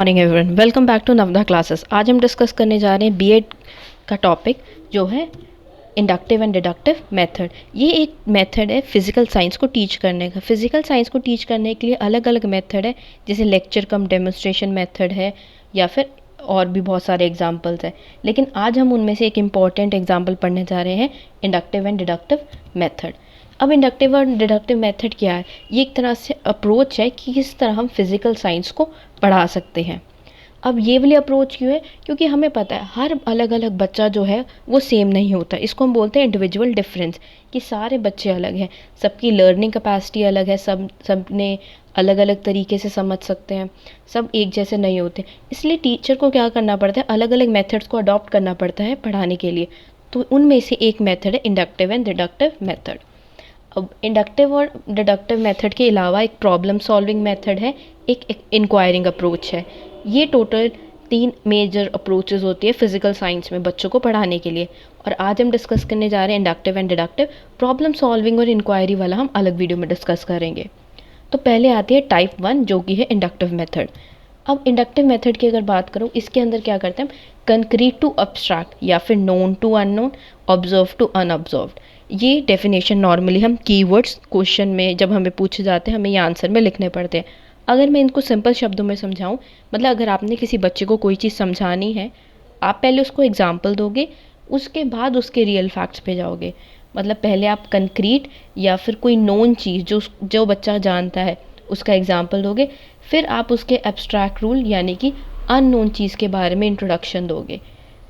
Morning everyone, welcome back to Navda classes. आज हम discuss करने जा रहे हैं बीएड का टॉपिक जो है इंडक्टिव एंड डिडक्टिव मेथड। ये एक मेथड है फिजिकल साइंस को टीच करने का। फिजिकल साइंस को टीच करने के लिए अलग अलग मेथड है, जैसे लेक्चर कम डेमोन्स्ट्रेशन मेथड है या फिर और भी बहुत सारे एग्जाम्पल्स हैं। लेकिन आज हम उनमें से एक इम्पॉर्टेंट एग्जाम्पल पढ़ने जा रहे हैं, इंडक्टिव एंड डिडक्टिव मेथड। अब इंडक्टिव और डिडक्टिव मेथड क्या है? ये एक तरह से अप्रोच है कि किस तरह हम फिजिकल साइंस को पढ़ा सकते हैं। अब ये वाली अप्रोच क्यों है? क्योंकि हमें पता है हर अलग अलग बच्चा जो है वो सेम नहीं होता। इसको हम बोलते हैं इंडिविजुअल डिफरेंस, कि सारे बच्चे अलग हैं, सबकी लर्निंग कैपेसिटी अलग है, सब ने अलग अलग तरीके से समझ सकते हैं, सब एक जैसे नहीं होते। इसलिए टीचर को क्या करना पड़ता है, अलग अलग मेथड्स को अडॉप्ट करना पड़ता है पढ़ाने के लिए। तो उनमें से एक मेथड है इंडक्टिव एंड डिडक्टिव मेथड। अब इंडक्टिव और डिडक्टिव मेथड के अलावा एक प्रॉब्लम सॉल्विंग मेथड है, एक इंक्वायरिंग अप्रोच है। ये टोटल 3 मेजर अप्रोचेस होती है फिजिकल साइंस में बच्चों को पढ़ाने के लिए। और आज हम डिस्कस करने जा रहे हैं inductive and deductive. Problem solving और इंक्वायरी वाला हम अलग वीडियो में डिस्कस करेंगे। तो पहले आती है टाइप 1, जो कि है इंडक्टिव मेथड। अब इंडक्टिव मेथड की अगर बात करूँ, इसके अंदर क्या करते हैं हम, कंक्रीट टू अब्स्ट्रैक्ट या फिर known to unknown, observe to unobserved. ये डेफिनेशन नॉर्मली हम कीवर्ड्स क्वेश्चन में जब हमें पूछे जाते हैं, हमें ये आंसर में लिखने पड़ते हैं। अगर मैं इनको सिंपल शब्दों में समझाऊं, मतलब अगर आपने किसी बच्चे को कोई चीज़ समझानी है, आप पहले उसको एग्जाम्पल दोगे, उसके बाद उसके रियल फैक्ट्स पे जाओगे। मतलब पहले आप कंक्रीट या फिर कोई नोन चीज़ जो बच्चा जानता है उसका एग्जाम्पल दोगे, फिर आप उसके एब्स्ट्रैक्ट रूल यानी कि अननोन चीज़ के बारे में इंट्रोडक्शन दोगे।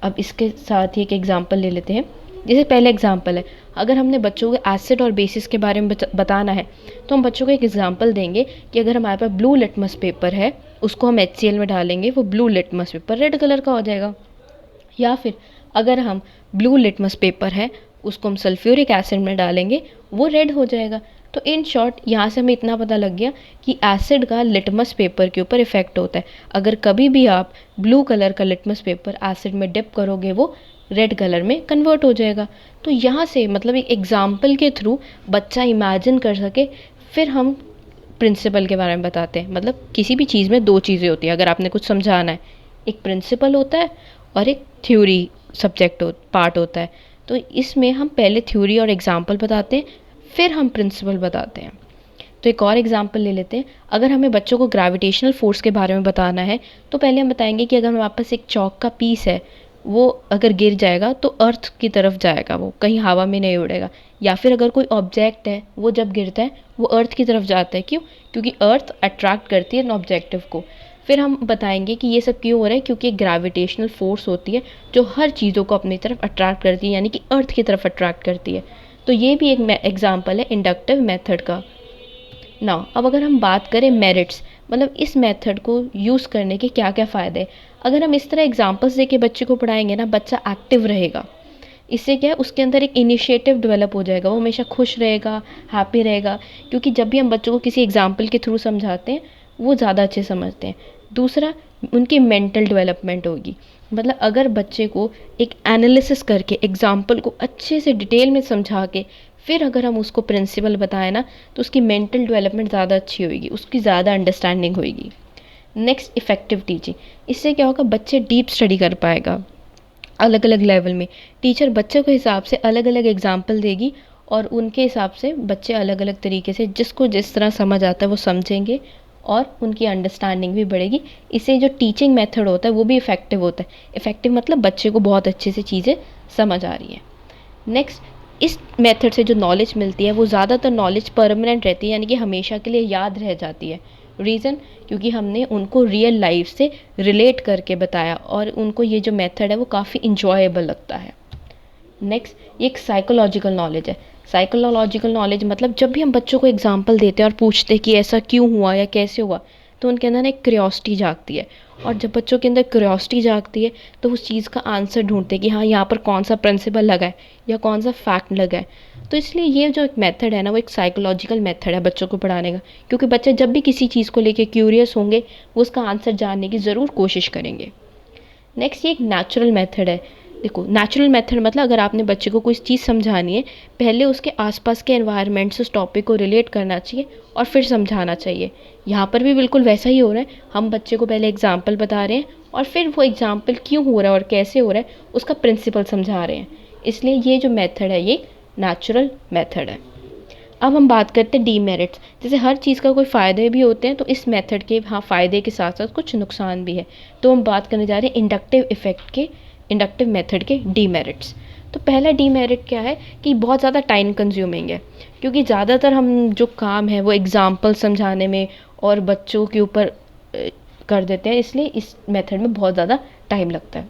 अब इसके साथ ही एक एग्जाम्पल ले लेते हैं। जैसे पहले एग्जाम्पल है, अगर हमने बच्चों को एसिड और बेसिस के बारे में बताना है, तो हम बच्चों को एक एग्जाम्पल देंगे कि अगर हमारे पास ब्लू लिटमस पेपर है, उसको हम HCl में डालेंगे, वो blue litmus paper red colour का हो जाएगा। या फिर अगर हम ब्लू लिटमस पेपर है, उसको हम सल्फ्यूरिक एसिड में डालेंगे, वो रेड हो जाएगा। तो इन शॉर्ट यहाँ से हमें इतना पता लग गया कि एसिड का लिटमस पेपर के ऊपर इफेक्ट होता है। अगर कभी भी आप ब्लू कलर का लिटमस पेपर एसिड में डिप करोगे, वो रेड कलर में कन्वर्ट हो जाएगा। तो यहाँ से मतलब एक एग्जाम्पल के थ्रू बच्चा इमेजिन कर सके, फिर हम प्रिंसिपल के बारे में बताते हैं। मतलब किसी भी चीज़ में 2 चीज़ें होती हैं। अगर आपने कुछ समझाना है, एक प्रिंसिपल होता है और एक थ्योरी सब्जेक्ट पार्ट होता है। तो इसमें हम पहले थ्योरी और एग्जाम्पल बताते हैं, फिर हम प्रिंसिपल बताते हैं। तो एक और एग्जाम्पल ले लेते हैं। अगर हमें बच्चों को ग्रेविटेशनल फोर्स के बारे में बताना है, तो पहले हम बताएंगे कि अगर हमारे पास एक चौक का पीस है, वो अगर गिर जाएगा तो अर्थ की तरफ जाएगा, वो कहीं हवा में नहीं उड़ेगा। या फिर अगर कोई ऑब्जेक्ट है, वो जब गिरता है वो अर्थ की तरफ जाता है। क्यों? क्योंकि अर्थ अट्रैक्ट करती है ऑब्जेक्टिव को। फिर हम बताएंगे कि ये सब क्यों हो रहा है, क्योंकि एक ग्रेविटेशनल फोर्स होती है जो हर चीज़ों को अपनी तरफ अट्रैक्ट करती है, यानी कि अर्थ की तरफ अट्रैक्ट करती है। तो ये भी एक एग्जाम्पल है इंडक्टिव मेथड का। नाउ अब अगर हम बात करें मेरिट्स, मतलब इस मेथड को यूज़ करने के क्या क्या फ़ायदे हैं। अगर हम इस तरह एग्जांपल्स दे के बच्चे को पढ़ाएंगे ना, बच्चा एक्टिव रहेगा। इससे क्या है, उसके अंदर एक इनिशिएटिव डेवलप हो जाएगा, वो हमेशा खुश रहेगा, हैप्पी रहेगा। क्योंकि जब भी हम बच्चों को किसी एग्जाम्पल के थ्रू समझाते हैं, वो ज़्यादा अच्छे समझते हैं। दूसरा, उनकी मेंटल डेवलपमेंट होगी। मतलब अगर बच्चे को एक एनालिसिस करके एग्जाम्पल को अच्छे से डिटेल में समझा के फिर अगर हम उसको प्रिंसिपल बताएं ना, तो उसकी मेंटल डेवलपमेंट ज़्यादा अच्छी होगी, उसकी ज़्यादा अंडरस्टैंडिंग होगी। Next, effective teaching. इससे क्या होगा, बच्चे डीप स्टडी कर पाएगा अलग अलग लेवल में। टीचर बच्चे के हिसाब से अलग अलग एग्जाम्पल देगी और उनके हिसाब से बच्चे अलग अलग तरीके से जिसको जिस तरह समझ आता है वो समझेंगे और उनकी अंडरस्टैंडिंग भी बढ़ेगी। इससे जो टीचिंग मेथड होता है वो भी इफ़ेक्टिव होता है। इफ़ेक्टिव मतलब बच्चे को बहुत अच्छे से चीज़ें समझ आ रही हैं। नेक्स्ट, इस मेथड से जो नॉलेज मिलती है वो ज़्यादातर नॉलेज परमानेंट रहती है, यानी कि हमेशा के लिए याद रह जाती है। रीज़न, क्योंकि हमने उनको रियल लाइफ से रिलेट करके बताया और उनको ये जो मेथड है वो काफ़ी इंजॉयबल लगता है। नेक्स्ट, ये एक साइकोलॉजिकल नॉलेज है। साइकोलॉजिकल नॉलेज मतलब जब भी हम बच्चों को एग्जांपल देते हैं और पूछते हैं कि ऐसा क्यों हुआ या कैसे हुआ, तो उनके अंदर एक क्यूरियोसिटी जागती है। और जब बच्चों के अंदर क्यूरियोसिटी जागती है तो उस चीज़ का आंसर ढूंढते हैं कि हाँ, यहाँ पर कौन सा प्रिंसिपल लगा है या कौन सा फैक्ट लगा है। तो इसलिए ये जो एक मेथड है ना, वो एक साइकोलॉजिकल मेथड है बच्चों को पढ़ाने का। क्योंकि बच्चे जब भी किसी चीज़ को लेकर क्यूरियस होंगे, वो उसका आंसर जानने की ज़रूर कोशिश करेंगे। नेक्स्ट, ये एक नेचुरल मेथड है। देखो, नेचुरल मेथड मतलब अगर आपने बच्चे को कोई चीज़ समझानी है, पहले उसके आसपास के एनवायरनमेंट से उस टॉपिक को रिलेट करना चाहिए और फिर समझाना चाहिए। यहाँ पर भी बिल्कुल वैसा ही हो रहा है, हम बच्चे को पहले एग्जाम्पल बता रहे हैं और फिर वो एग्जाम्पल क्यों हो रहा है और कैसे हो रहा है उसका प्रिंसिपल समझा रहे हैं। इसलिए ये जो मेथड है ये नेचुरल मेथड है। अब हम बात करते हैं डीमेरिट्स। जैसे हर चीज़ का कोई फ़ायदे भी होते हैं, तो इस मेथड के हाँ फ़ायदे के साथ साथ कुछ नुकसान भी है। तो हम बात करने जा रहे हैं इंडक्टिव इफ़ेक्ट के, इंडक्टिव मेथड के डीमेरिट्स। तो पहला डीमेरिट क्या है कि बहुत ज़्यादा टाइम कंज्यूमिंग है, क्योंकि ज़्यादातर हम जो काम है वो एग्जाम्पल समझाने में और बच्चों के ऊपर कर देते हैं, इसलिए इस मेथड में बहुत ज़्यादा टाइम लगता है।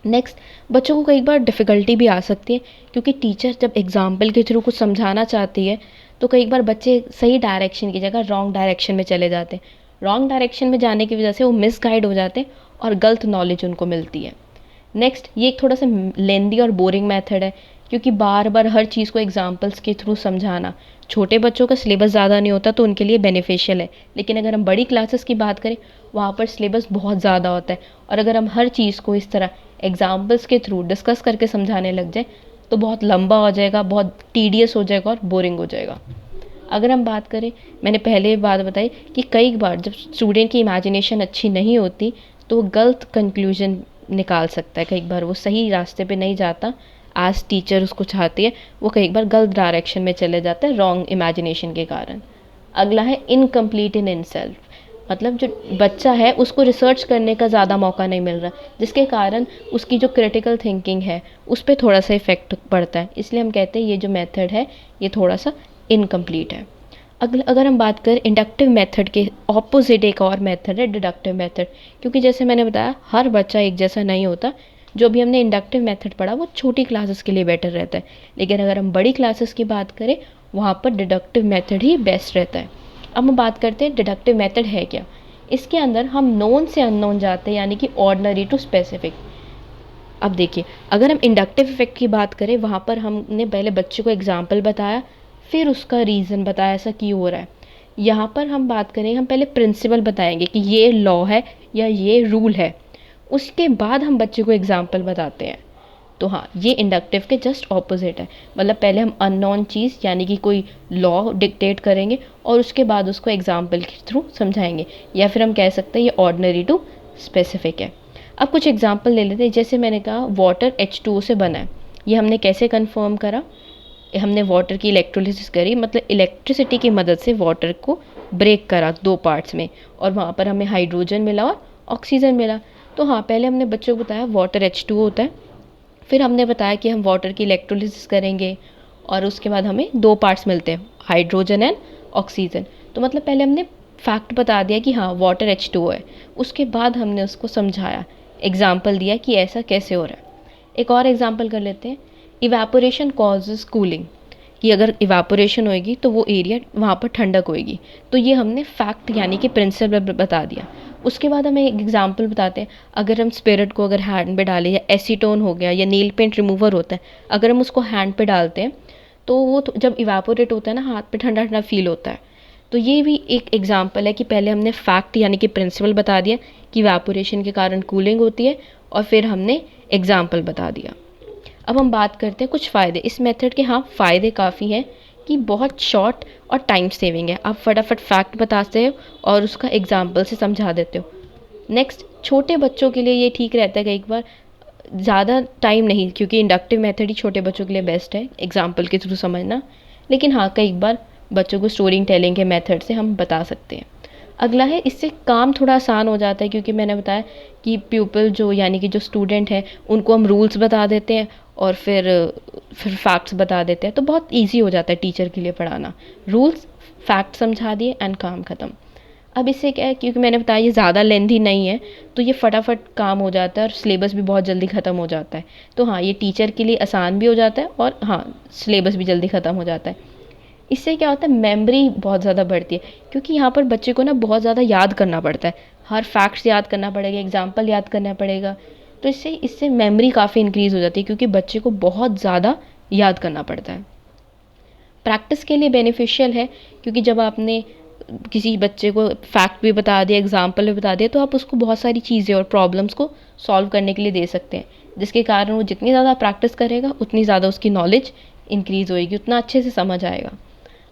नेक्स्ट, बच्चों को कई बार डिफ़िकल्टी भी आ सकती है, क्योंकि टीचर जब एग्जाम्पल के थ्रू कुछ समझाना चाहती है तो कई बार बच्चे सही डायरेक्शन की जगह रॉन्ग डायरेक्शन में चले जाते हैं। रॉन्ग डायरेक्शन में जाने की वजह से वो मिसगाइड हो जाते हैं और गलत नॉलेज उनको मिलती है। नेक्स्ट, ये एक थोड़ा सा लेंदी और बोरिंग मेथड है, क्योंकि बार बार हर चीज़ को एग्जाम्पल्स के थ्रू समझाना, छोटे बच्चों का सिलेबस ज़्यादा नहीं होता तो उनके लिए बेनिफिशियल है, लेकिन अगर हम बड़ी क्लासेस की बात करें वहाँ पर सिलेबस बहुत ज़्यादा होता है, और अगर हम हर चीज़ को इस तरह एग्जाम्पल्स के थ्रू डिस्कस करके समझाने लग जाए तो बहुत लंबा हो जाएगा, बहुत टीडियस हो जाएगा और बोरिंग हो जाएगा। अगर हम बात करें, मैंने पहले बात बताई कि कई बार जब स्टूडेंट की इमेजिनेशन अच्छी नहीं होती तो वो गलत कंक्लूजन निकाल सकता है, कई बार वो सही रास्ते पे नहीं जाता आज टीचर उसको चाहती है, वो कई बार गलत डायरेक्शन में चले जाता है रॉन्ग इमेजिनेशन के कारण। अगला है इनकम्प्लीट इन इनसेल्फ, मतलब जो बच्चा है उसको रिसर्च करने का ज़्यादा मौका नहीं मिल रहा, जिसके कारण उसकी जो क्रिटिकल थिंकिंग है उस पर थोड़ा सा इफ़ेक्ट पड़ता है। इसलिए हम कहते हैं ये जो मेथड है ये थोड़ा सा इनकम्प्लीट है। अगर हम बात करें इंडक्टिव मेथड के ऑपोजिट एक और मेथड है डिडक्टिव मेथड, क्योंकि जैसे मैंने बताया हर बच्चा एक जैसा नहीं होता। जो भी हमने इंडक्टिव मेथड पढ़ा वो छोटी क्लासेस के लिए बेटर रहता है, लेकिन अगर हम बड़ी क्लासेस की बात करें वहाँ पर डिडक्टिव मेथड ही बेस्ट रहता है। अब हम बात करते हैं डिडक्टिव मेथड है क्या। इसके अंदर हम नोन से अननोन जाते हैं, यानी कि ऑर्डिनरी टू स्पेसिफिक। अब देखिए, अगर हम इंडक्टिव इफेक्ट की बात करें वहाँ पर हमने पहले बच्चे को एग्जाम्पल बताया, फिर उसका रीज़न बताया ऐसा क्यों हो रहा है। यहाँ पर हम बात करें, हम पहले प्रिंसिपल बताएंगे कि ये लॉ है या ये रूल है, उसके बाद हम बच्चे को एग्जाम्पल बताते हैं। तो हाँ, ये इंडक्टिव के जस्ट ऑपोजिट है, मतलब पहले हम अननोन चीज़ यानी कि कोई लॉ डिक्टेट करेंगे और उसके बाद उसको एग्जाम्पल के थ्रू समझाएंगे, या फिर हम कह सकते हैं ये ऑर्डिनरी टू स्पेसिफिक है। अब कुछ एग्जाम्पल ले लेते हैं। जैसे मैंने कहा वाटर H2O से बना है, ये हमने कैसे कंफर्म करा, हमने वाटर की इलेक्ट्रोलिसिस करी, मतलब इलेक्ट्रिसिटी की मदद से वाटर को ब्रेक करा दो पार्ट्स में, और वहाँ पर हमें हाइड्रोजन मिला और ऑक्सीजन मिला। तो हाँ, पहले हमने बच्चों को बताया वाटर H2O होता है, फिर हमने बताया कि हम वाटर की इलेक्ट्रोलिसिस करेंगे और उसके बाद हमें दो पार्ट्स मिलते हैं, हाइड्रोजन एंड ऑक्सीजन। तो मतलब पहले हमने फैक्ट बता दिया कि हाँ वाटर H2O है, उसके बाद हमने उसको समझाया, एग्जाम्पल दिया कि ऐसा कैसे हो रहा है। एक और एग्जाम्पल कर लेते हैं, इवेपोरेशन कॉजेज कूलिंग, कि अगर इवेपोरेशन होएगी तो वो एरिया वहाँ पर ठंडक होएगी। तो ये हमने फैक्ट यानी कि प्रिंसिपल बता दिया। उसके बाद हमें एक एग्जांपल बताते हैं, अगर हम स्पिरिट को अगर हैंड पे डालें, या एसीटोन हो गया या नील पेंट रिमूवर होता है, अगर हम उसको हैंड पे डालते हैं तो वो जब इवेपोरेट होता है ना, हाथ पे ठंडा ठंडा फील होता है। तो ये भी एक एग्जांपल है कि पहले हमने फैक्ट यानी कि प्रिंसिपल बता दिया कि इवेपोरेशन के कारण कूलिंग होती है, और फिर हमने एग्जाम्पल बता दिया। अब हम बात करते हैं कुछ फ़ायदे इस मेथड के। हाँ, फ़ायदे काफ़ी हैं कि बहुत शॉर्ट और टाइम सेविंग है, आप फटाफट फैक्ट बताते हो और उसका एग्जाम्पल से समझा देते हो। नेक्स्ट, छोटे बच्चों के लिए ये ठीक रहता है कई बार, ज़्यादा टाइम नहीं, क्योंकि इंडक्टिव मेथड ही छोटे बच्चों के लिए बेस्ट है एग्जाम्पल के थ्रू समझना। लेकिन हाँ, कई बार बच्चों को स्टोरी टेलिंग के मेथड से हम बता सकते हैं। अगला है, इससे काम थोड़ा आसान हो जाता है, क्योंकि मैंने बताया कि प्यूपल जो यानी कि जो स्टूडेंट है उनको हम रूल्स बता देते हैं और फिर फैक्ट्स बता देते हैं, तो बहुत इजी हो जाता है टीचर के लिए पढ़ाना। रूल्स फैक्ट समझा दिए एंड काम ख़त्म। अब इससे क्या है, क्योंकि मैंने बताया ये ज़्यादा लेंथी नहीं है तो ये फटाफट काम हो जाता है और सिलेबस भी बहुत जल्दी ख़त्म हो जाता है। तो हाँ, ये टीचर के लिए आसान भी हो जाता है और हाँ, सिलेबस भी जल्दी ख़त्म हो जाता है। इससे क्या होता है, मेमोरी बहुत ज़्यादा बढ़ती है, क्योंकि यहाँ पर बच्चे को ना बहुत ज़्यादा याद करना पड़ता है, हर फैक्ट्स याद करना पड़ेगा, एग्जाम्पल याद करना पड़ेगा। तो इससे इससे मेमोरी काफ़ी इंक्रीज़ हो जाती है, क्योंकि बच्चे को बहुत ज़्यादा याद करना पड़ता है। प्रैक्टिस के लिए बेनिफिशियल है, क्योंकि जब आपने किसी बच्चे को फैक्ट भी बता दिया, एग्जाम्पल भी बता दिया, तो आप उसको बहुत सारी चीज़ें और प्रॉब्लम्स को सॉल्व करने के लिए दे सकते हैं, जिसके कारण वो जितनी ज़्यादा प्रैक्टिस करेगा उतनी ज़्यादा उसकी नॉलेज इंक्रीज़ होएगी, उतना अच्छे से समझ आएगा।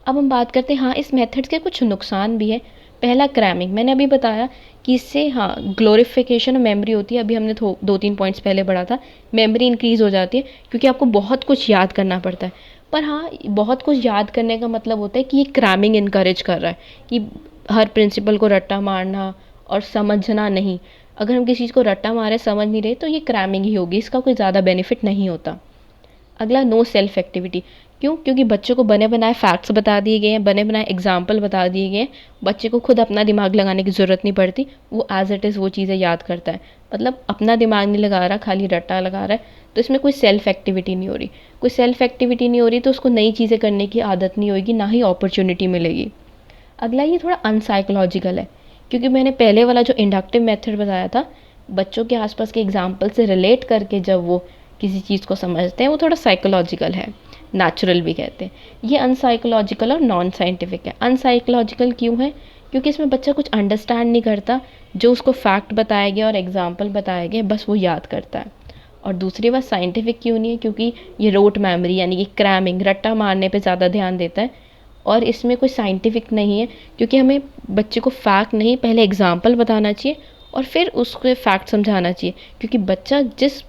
अब हम बात करते हैं, हाँ इस मेथड के कुछ नुकसान भी है, पहला क्रैमिंग, मैंने अभी बताया कि इससे हाँ ग्लोरिफिकेशन और मेमोरी होती है, अभी हमने 2-3 पॉइंट्स पहले पढ़ा था, मेमोरी इंक्रीज़ हो जाती है क्योंकि आपको बहुत कुछ याद करना पड़ता है। पर हाँ, बहुत कुछ याद करने का मतलब होता है कि ये क्रैमिंग इनकरेज कर रहा है कि हर प्रिंसिपल को रट्टा मारना और समझना नहीं। अगर हम किसी चीज़ को रट्टा मारे समझ नहीं रहे तो ये क्रैमिंग ही होगी, इसका कोई ज़्यादा बेनिफिट नहीं होता। अगला, नो सेल्फ एक्टिविटी। क्यों? क्योंकि बच्चों को बने बनाए फैक्ट्स बता दिए गए हैं, बने बनाए एग्जाम्पल बता दिए गए हैं, बच्चे को खुद अपना दिमाग लगाने की ज़रूरत नहीं पड़ती, वो एज इट इज़ वो चीज़ें याद करता है। मतलब अपना दिमाग नहीं लगा रहा, खाली रट्टा लगा रहा है, तो इसमें कोई सेल्फ एक्टिविटी नहीं हो रही। कोई सेल्फ एक्टिविटी नहीं हो रही तो उसको नई चीज़ें करने की आदत नहीं होगी, ना ही अपॉर्चुनिटी मिलेगी। अगला, ये थोड़ा अनसाइकोलॉजिकल है, क्योंकि मैंने पहले वाला जो इंडक्टिव मेथड बताया था, बच्चों के आसपास के एग्जाम्पल से रिलेट करके जब वो किसी चीज़ को समझते हैं, वो थोड़ा साइकोलॉजिकल है, नेचुरल भी कहते हैं। ये अनसाइकोलॉजिकल और नॉन साइंटिफिक है। अनसाइकोलॉजिकल क्यों है? क्योंकि इसमें बच्चा कुछ अंडरस्टैंड नहीं करता, जो उसको फैक्ट बताए गए और एग्जाम्पल बताए गए बस वो याद करता है। और दूसरी बात, साइंटिफिक क्यों नहीं है? क्योंकि ये रोट मेमोरी यानी कि क्रैमिंग, रट्टा मारने पे ज़्यादा ध्यान देता है, और इसमें कोई साइंटिफिक नहीं है, क्योंकि हमें बच्चे को फैक्ट नहीं, पहले एग्जाम्पल बताना चाहिए और फिर उसको फैक्ट समझाना चाहिए, क्योंकि बच्चा जिस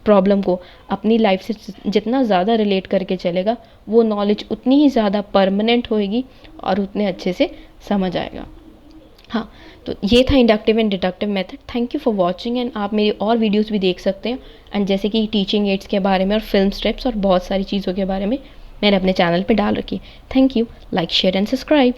प्रॉब्लम को अपनी लाइफ से जितना ज़्यादा रिलेट करके चलेगा, वो नॉलेज उतनी ही ज़्यादा परमानेंट होएगी और उतने अच्छे से समझ आएगा। हाँ, तो ये था inductive and deductive method. Thank you for watching, and आप मेरी और वीडियोस भी देख सकते हैं, एंड जैसे कि टीचिंग एड्स के बारे में और फिल्म स्ट्रिप्स और बहुत सारी चीज़ों के बारे में मैंने अपने चैनल पे डाल रखी है। Thank you, like share and subscribe.